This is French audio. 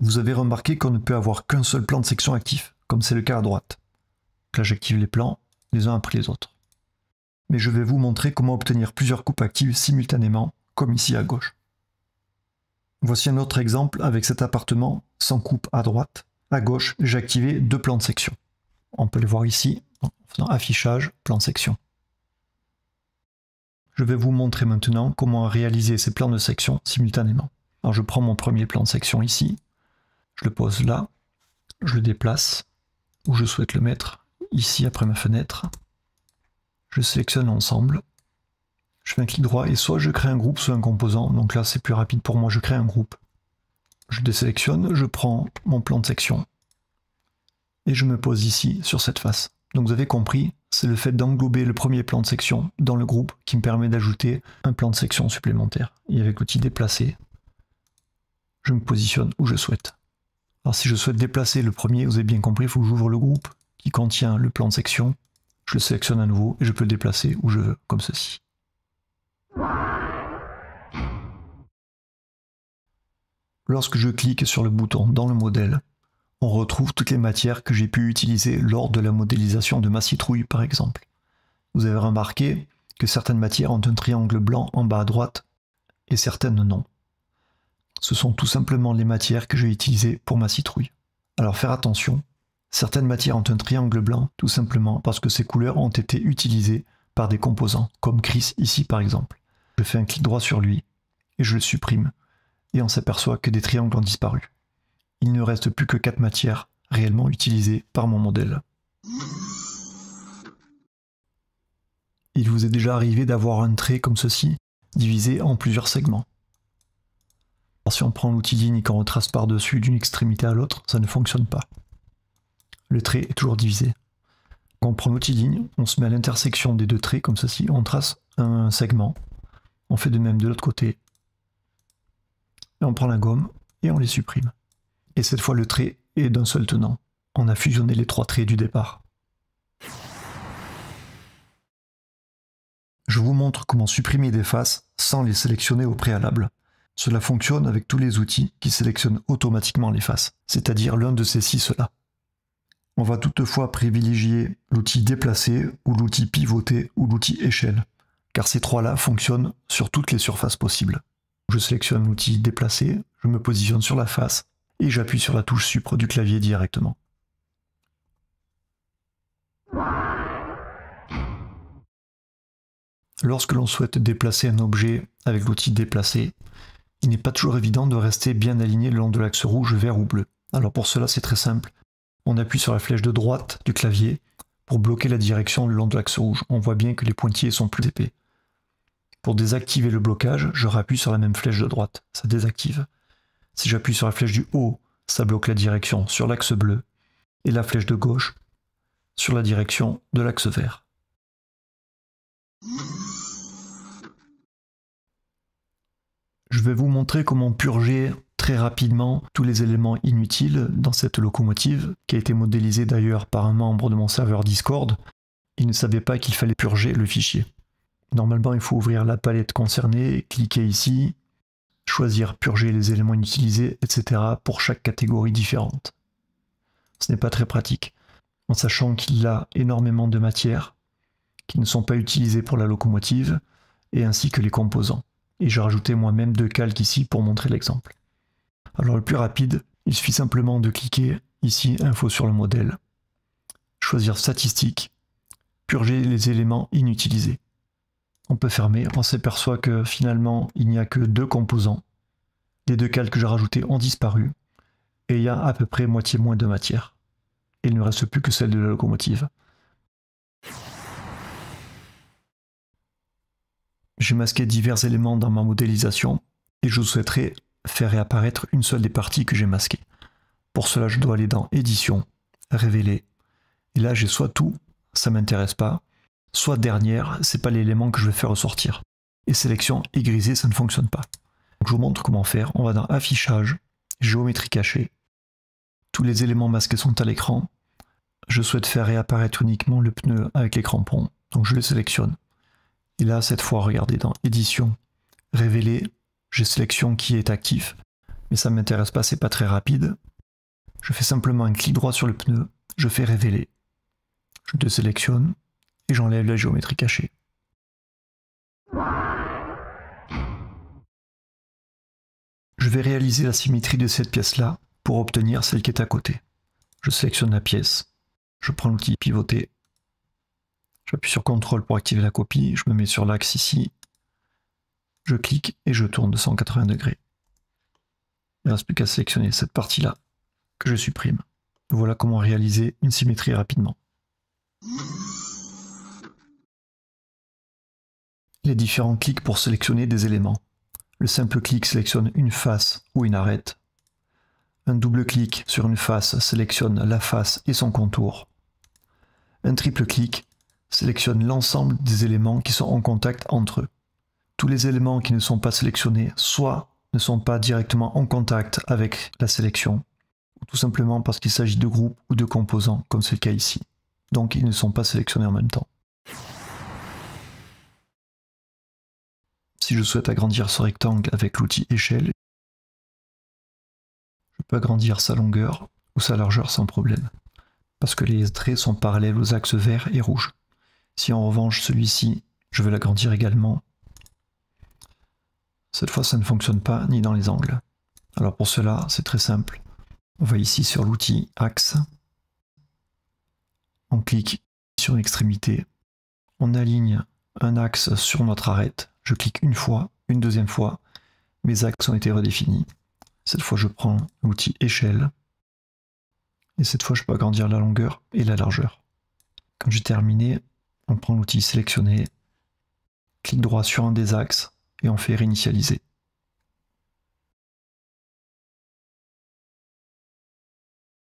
Vous avez remarqué qu'on ne peut avoir qu'un seul plan de section actif, comme c'est le cas à droite. Donc là j'active les plans, les uns après les autres. Mais je vais vous montrer comment obtenir plusieurs coupes actives simultanément, comme ici à gauche. Voici un autre exemple avec cet appartement sans coupe à droite. À gauche, j'ai activé 2 plans de section. On peut les voir ici, en faisant affichage, plan de section. Je vais vous montrer maintenant comment réaliser ces plans de section simultanément. Alors je prends mon premier plan de section ici, je le pose là, je le déplace, où je souhaite le mettre, ici après ma fenêtre. Je sélectionne l'ensemble, je fais un clic droit et soit je crée un groupe, soit un composant. Donc là c'est plus rapide pour moi, je crée un groupe. Je désélectionne, je prends mon plan de section et je me pose ici sur cette face. Donc vous avez compris, c'est le fait d'englober le premier plan de section dans le groupe qui me permet d'ajouter un plan de section supplémentaire. Et avec l'outil déplacer, je me positionne où je souhaite. Alors si je souhaite déplacer le premier, vous avez bien compris, il faut que j'ouvre le groupe qui contient le plan de section. Je le sélectionne à nouveau et je peux le déplacer où je veux, comme ceci. Lorsque je clique sur le bouton dans le modèle, on retrouve toutes les matières que j'ai pu utiliser lors de la modélisation de ma citrouille par exemple. Vous avez remarqué que certaines matières ont un triangle blanc en bas à droite et certaines non. Ce sont tout simplement les matières que j'ai utilisées pour ma citrouille. Alors faire attention, certaines matières ont un triangle blanc tout simplement parce que ces couleurs ont été utilisées par des composants, comme Chris ici par exemple. Je fais un clic droit sur lui et je le supprime et on s'aperçoit que des triangles ont disparu. Il ne reste plus que 4 matières réellement utilisées par mon modèle. Il vous est déjà arrivé d'avoir un trait comme ceci, divisé en plusieurs segments. Alors si on prend l'outil ligne et qu'on retrace par-dessus d'une extrémité à l'autre, ça ne fonctionne pas. Le trait est toujours divisé. Quand on prend l'outil ligne, on se met à l'intersection des deux traits comme ceci, on trace un segment. On fait de même de l'autre côté. Et on prend la gomme et on les supprime. Et cette fois le trait est d'un seul tenant. On a fusionné les 3 traits du départ. Je vous montre comment supprimer des faces sans les sélectionner au préalable. Cela fonctionne avec tous les outils qui sélectionnent automatiquement les faces, c'est-à-dire l'un de ces 6-là. On va toutefois privilégier l'outil déplacer ou l'outil pivoter ou l'outil échelle, car ces 3-là fonctionnent sur toutes les surfaces possibles. Je sélectionne l'outil déplacer, je me positionne sur la face, et j'appuie sur la touche Supre du clavier directement. Lorsque l'on souhaite déplacer un objet avec l'outil déplacer, il n'est pas toujours évident de rester bien aligné le long de l'axe rouge, vert ou bleu. Alors pour cela c'est très simple, on appuie sur la flèche de droite du clavier pour bloquer la direction le long de l'axe rouge. On voit bien que les pointillés sont plus épais. Pour désactiver le blocage, je rappuie sur la même flèche de droite, ça désactive. Si j'appuie sur la flèche du haut, ça bloque la direction sur l'axe bleu, et la flèche de gauche sur la direction de l'axe vert. Je vais vous montrer comment purger très rapidement tous les éléments inutiles dans cette locomotive, qui a été modélisée d'ailleurs par un membre de mon serveur Discord. Il ne savait pas qu'il fallait purger le fichier. Normalement, il faut ouvrir la palette concernée, cliquer ici, choisir purger les éléments inutilisés, etc. pour chaque catégorie différente. Ce n'est pas très pratique, en sachant qu'il a énormément de matières qui ne sont pas utilisées pour la locomotive, et ainsi que les composants. Et j'ai rajouté moi-même 2 calques ici pour montrer l'exemple. Alors le plus rapide, il suffit simplement de cliquer ici, info sur le modèle, choisir statistiques, purger les éléments inutilisés. On peut fermer, on s'aperçoit que finalement il n'y a que 2 composants. Les 2 calques que j'ai rajoutés ont disparu et il y a à peu près moitié moins de matière. Et il ne reste plus que celle de la locomotive. J'ai masqué divers éléments dans ma modélisation et je souhaiterais faire réapparaître une seule des parties que j'ai masquées. Pour cela, je dois aller dans Édition, Révéler. Et là, j'ai soit tout, ça ne m'intéresse pas, soit dernière, c'est pas l'élément que je vais faire ressortir. Et sélection et grisé, ça ne fonctionne pas. Donc, je vous montre comment faire. On va dans Affichage, Géométrie cachée. Tous les éléments masqués sont à l'écran. Je souhaite faire réapparaître uniquement le pneu avec les crampons. Donc je le sélectionne. Et là, cette fois, regardez dans Édition, Révéler, j'ai sélection qui est actif. mais ça ne m'intéresse pas, c'est pas très rapide. Je fais simplement un clic droit sur le pneu, je fais révéler. Je désélectionne et j'enlève la géométrie cachée. Je vais réaliser la symétrie de cette pièce-là pour obtenir celle qui est à côté. Je sélectionne la pièce, je prends l'outil pivoter, j'appuie sur CTRL pour activer la copie, je me mets sur l'axe ici, je clique et je tourne de 180 degrés. Il ne reste plus qu'à sélectionner cette partie-là que je supprime. Voilà comment réaliser une symétrie rapidement. Les différents clics pour sélectionner des éléments. Le simple clic sélectionne une face ou une arête. Un double clic sur une face sélectionne la face et son contour. Un triple clic sélectionne l'ensemble des éléments qui sont en contact entre eux. Tous les éléments qui ne sont pas sélectionnés soit ne sont pas directement en contact avec la sélection, ou tout simplement parce qu'il s'agit de groupes ou de composants, comme c'est le cas ici. Donc ils ne sont pas sélectionnés en même temps. Si je souhaite agrandir ce rectangle avec l'outil échelle, je peux agrandir sa longueur ou sa largeur sans problème, parce que les traits sont parallèles aux axes verts et rouges. Si en revanche celui-ci, je veux l'agrandir également, cette fois ça ne fonctionne pas ni dans les angles. Alors pour cela, c'est très simple. On va ici sur l'outil axe, on clique sur une extrémité, on aligne un axe sur notre arête, je clique une fois, une deuxième fois, mes axes ont été redéfinis. Cette fois je prends l'outil échelle, et cette fois je peux agrandir la longueur et la largeur. Quand j'ai terminé, on prend l'outil sélectionner, clic droit sur un des axes, et on fait réinitialiser.